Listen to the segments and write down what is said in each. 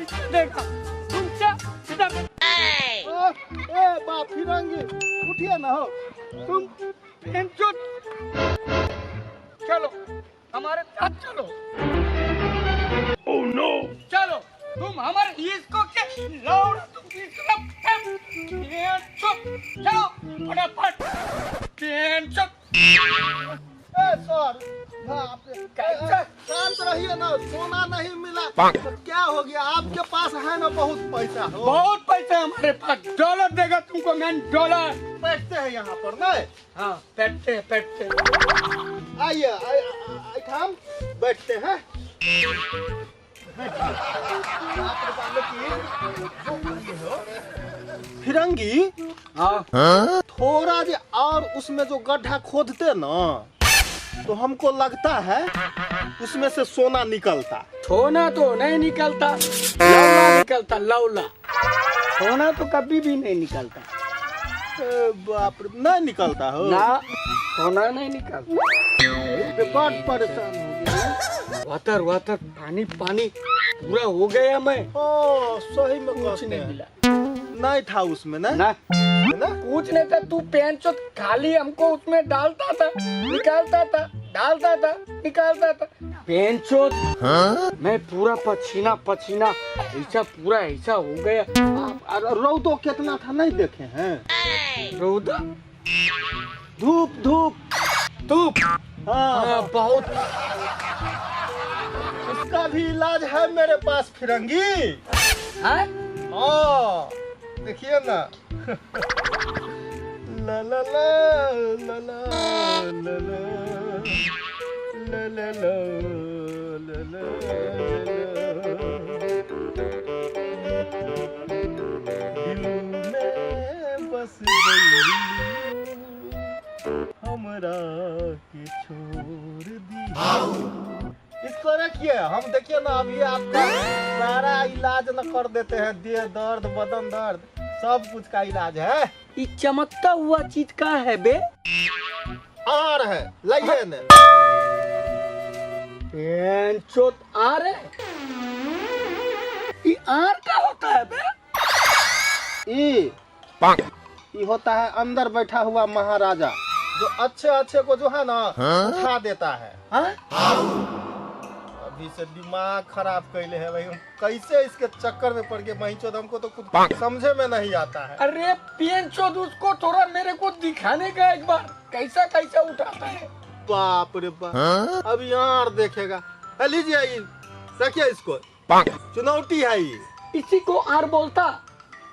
पीछे देखा ए बाप फिरंगी उठिए ना हो तुम बेंचोद चलो हमारे साथ चलो। ओह नो चलो तुम हमारे इसको के लौड़ तुम इसको बेंचोद चलो फटाफट बेंचोद। ए सर बाप रे कैसा शांत रहिए ना सोना नहीं मिला तो क्या हो गया आपके पास है ना बहुत पैसा हो बहुत पैसा है हमारे पास डॉलर देगा तुमको मैं डॉलर। बैठते हैं यहाँ पर ना हाँ बैठते बैठते आइए हम बैठते हैं फिरंगी हाँ थोड़ा जे और उसमें जो गड्ढा खोदते ना तो हमको लगता है उसमें से सोना निकलता। सोना तो नहीं निकलता लौला निकलता लौला सोना तो कभी भी नहीं निकलता। बाप रे नहीं निकलता हो ना सोना नहीं निकलता। बड़ परेशान हो गया वाटर वाटर पानी पानी पूरा हो गया मैं ओ सही में कुछ कहते नहीं हैं। मिला नहीं था उसमें ना ना ना कुछ नहीं था। तू पेंचो खाली हमको उसमें डालता था निकालता था डालता था निकालता था पेंचो मैं पूरा पसीना पसीना ऐसा पूरा ऐसा हो गया। रौदो कितना था नहीं देखे हैं रौदा धूप धूप धूप हाँ हाँ, बहुत उसका भी इलाज है मेरे पास फिरंगी हाँ? हाँ देखिए ना ला ला ला ला ला ला ला ला ला ला ला दिल में बस गई हमरा के छोड़ दी। इसको रखिए हम देखिए ना अभी आपका सारा इलाज न कर देते हैं देह दर्द बदन दर्द सब कुछ का इलाज है। ये चमकता हुआ चीज का है बे आर है लाइए ने पेंचोत आर है ये आर का होता है बे ये होता है अंदर बैठा हुआ महाराजा जो अच्छे अच्छे को जो है ना उठा देता है। हाँ? अभी से दिमाग खराब कैले है भाई हम कैसे इसके चक्कर में पड़ गए वहीं चौथ हमको तो कुछ समझे में नहीं आता है। अरे पेंचोत उसको थोड़ा मेरे को दिखाने का एक बार कैसा कैसा उठाता है। बाप रे बाप अब यार देखेगा लीजिए ये रखिए इसको चुनौती है ये इसी को आर बोलता।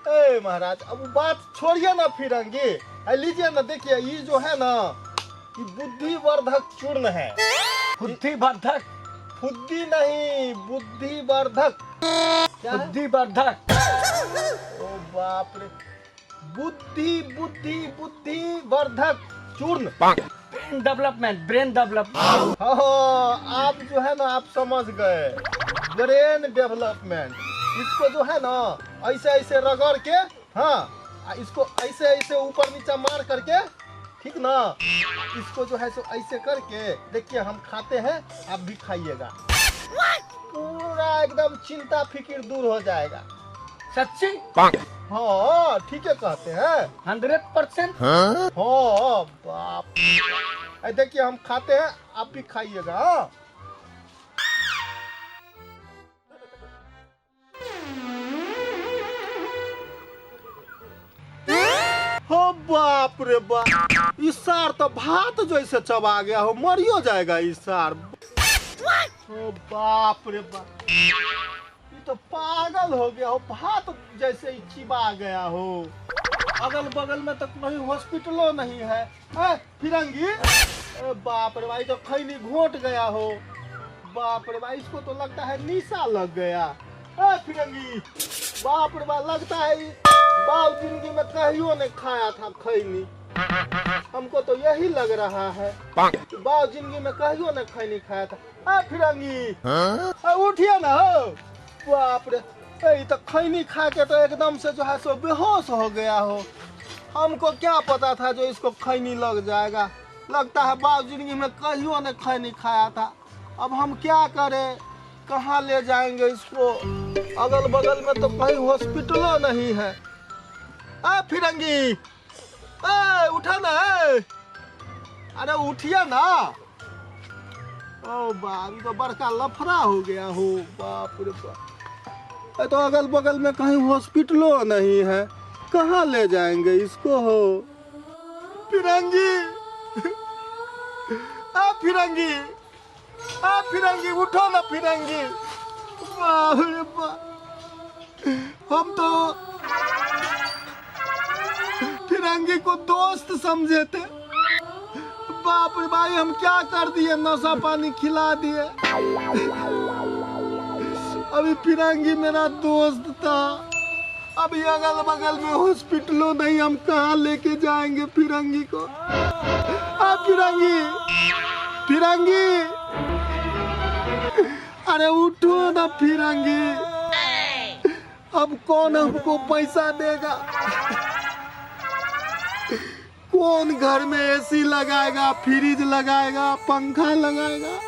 ए महाराज अब बात छोड़िए ना फिरंगी लीजिए ना देखिए ये जो है ना ये बुद्धिवर्धक चूर्ण है। बुद्धिवर्धक बुद्धि नहीं बुद्धिवर्धक क्या है? बुद्धिवर्धक ओ बाप रे बुद्धि बुद्धि बुद्धिवर्धक चूर्ण ब्रेन डेवलपमेंट हाँ आप जो है ना आप समझ गए ब्रेन डेवलपमेंट इसको जो है ना ऐसे ऐसे रगड़ के हाँ इसको ऐसे ऐसे ऊपर नीचे मार करके ठीक ना इसको जो है सो ऐसे करके देखिए हम खाते हैं आप भी खाइएगा पूरा एकदम चिंता फिक्र दूर हो जाएगा। सच्ची हाँ ठीक है कहते हैं 100%। हाँ बाप देखिए हम खाते हैं आप भी खाइएगा। हाँ हो बाप रे बाप इस सार तो भात जैसे चबा गया हो मरियो जाएगा इस सार। हो बाप रे बाप ये तो पागल हो गया हो भात जैसे ही चिबा गया हो। अगल बगल में तो कहीं हॉस्पिटलों नहीं है। फिरंगी बाप रे भाई तो खैनी घोट गया हो। बाप रे भाई इसको तो लगता है निशा लग गया। फिरंगी बाप रे बाप लगता है बाप जिंदगी में कहियो नहीं खाया था खैनी हमको तो यही लग रहा है बाप जिंदगी में कहियो नहीं खैनी खाया था। फिरंगी उठिए ना हो बाप रे तो खैनी खा के तो एकदम से जो है सो बेहोश हो गया हो। हमको क्या पता था जो इसको खैनी लग जाएगा। लगता है बाप जिंदगी में कहियो नहीं खैनी खाया था। अब हम क्या करें कहाँ ले जाएंगे इसको? अगल बगल में तो कहीं हॉस्पिटलों नहीं है। फिरंगी, उठा ना। अरे उठिए ना। ओ बाप, ये तो बड़का लफड़ा हो गया हो। बाप रे बाप, तो अगल बगल में कहीं हॉस्पिटलों नहीं है, कहाँ ले जाएंगे इसको हो? फिरंगी, फिरंगी, फिरंगी उठो ना फिरंगी। बाप रे बाप, हम तो फिरंगी को दोस्त समझे थे। बाप रे भाई, हम क्या कर दिए? नशा पानी खिला दिए। अभी फिरंगी मेरा दोस्त था, अभी अगल बगल में हॉस्पिटलों नहीं, हम कहाँ लेके जाएंगे फिरंगी को? फिरंगी, फिरंगी, अरे उठो ना फिरंगी। अब कौन हमको पैसा देगा? कौन घर में एसी लगाएगा, फ्रिज लगाएगा, पंखा लगाएगा?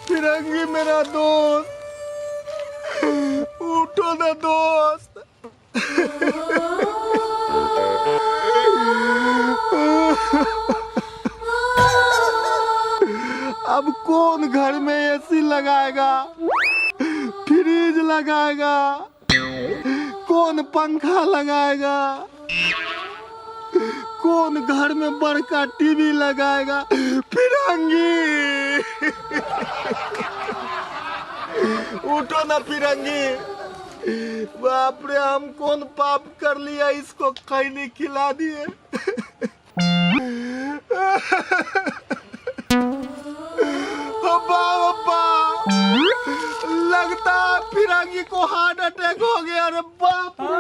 फिरंगी मेरा दोस्त, उठो ना दोस्त। अब कौन घर में एसी लगाएगा, फ्रिज लगाएगा, कौन पंखा लगाएगा, कौन घर में बड़का टीवी लगाएगा? फिरंगी, उठो ना फिरंगी। बाप रे, हम कौन पाप कर लिया, इसको खैनी खिला दिए। लगता है फिरंगी को हार्ट अटैक हो गया। अरे बाप रे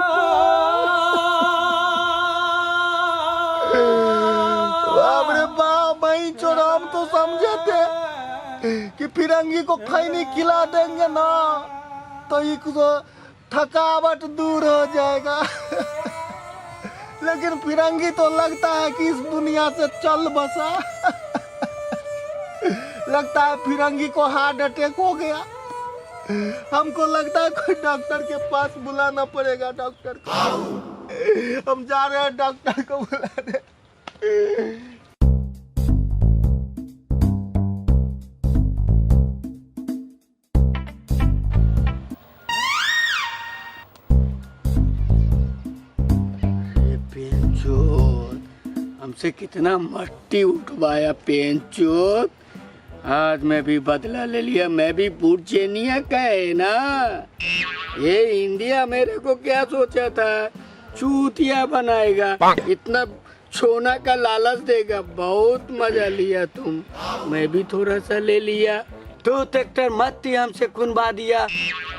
बाप रे बाप, भाई छोड़ा, हम तो समझे थे कि फिरंगी को खैनी खिला देंगे ना तो इसको थकावट दूर हो जाएगा। लेकिन फिरंगी तो लगता है कि इस दुनिया से चल बसा। लगता है फिरंगी को हार्ट अटैक हो गया। हमको लगता है कोई डॉक्टर के पास बुलाना पड़ेगा। डॉक्टर को हम जा रहे हैं, डॉक्टर को बुलाने। हमसे कितना मट्टी उठवाया पेंचोत। आज मैं भी बदला ले लिया। मैं भी बुर्जेनिया का है ना। ये इंडिया मेरे को क्या सोचा था, चूतिया बनाएगा, इतना सोना का लालच देगा। बहुत मजा लिया तुम, मैं भी थोड़ा सा ले लिया। तो ट्रैक्टर मत ही हमसे कुनबा दिया।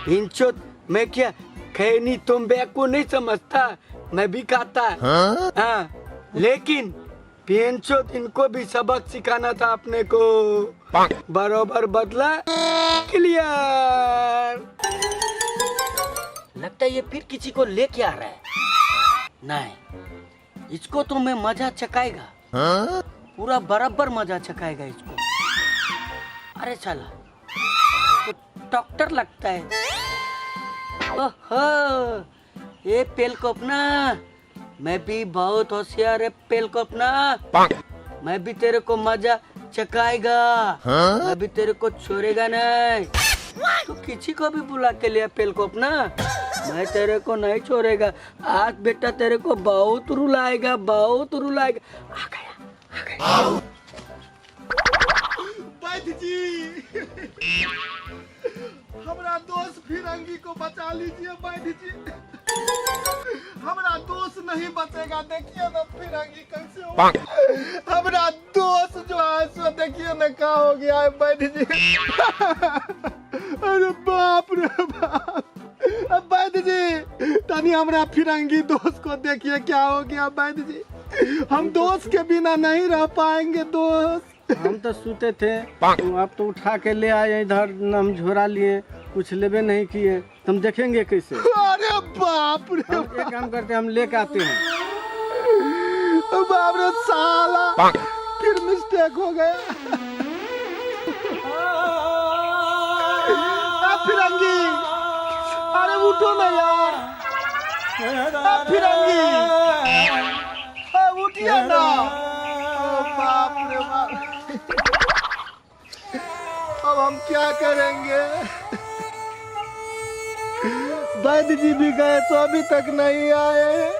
हिंचोत, मैं क्या खैनी तुम बैग को नहीं समझता, मैं भी खाता। हाँ, लेकिन पेंचोत, इनको भी सबक सिखाना था अपने को। बरोबर बदला क्लियर। लगता है ये फिर किसी को लेके आ रहा है। नहीं, इसको तो मैं मजा चकाएगा। पूरा बराबर मजा चकाएगा इसको। अरे चला, तो डॉक्टर लगता है। ओहो, ये पेलकोपना, मैं भी बहुत होशियार है पेलकोपना। मैं भी तेरे को मजा चकाएगा। मैं भी तेरे को छोड़ेगा नहीं। तू किसी को भी बुला के लिया पेलकोपना, मैं तेरे को नहीं छोड़ेगा। आज बेटा तेरे को बहुत रुलाएगा, बहुत रुलाएगा। आ गया, आ गया। वैद्य जी, हमारा दोस्त फिरंगी को बचा लीजिए वैद्य जी। हमारा दोस्त नहीं बचेगा। देखिए ना फिरंगी कैसे हो। हमारा दोस्त जो है सो देखिए ना क्या हो गया है वैद्य जी। अरे बाप रे बाप। अब वैद्य जी, तनी हमारा फिरंगी दोस्त को देखिए क्या हो गया वैद्य जी। हम दोस्त के बिना नहीं रह पाएंगे दोस्त। हम तो सूते थे, तो आप तो उठा के ले आए इधर, हम झोरा लिए, कुछ लेबे नहीं किए। तुम देखेंगे कैसे? अरे बाप रे, हम एक काम करते हैं, हम लेके आते हैं। बाप रे साला, मिस्टेक हो गया। फिरंगी, अरे उठो ना यार। फिरंगी, उठिए ना। बाप रे बाप, अब हम क्या करेंगे? वैद्य जी भी गए तो अभी तक नहीं आए।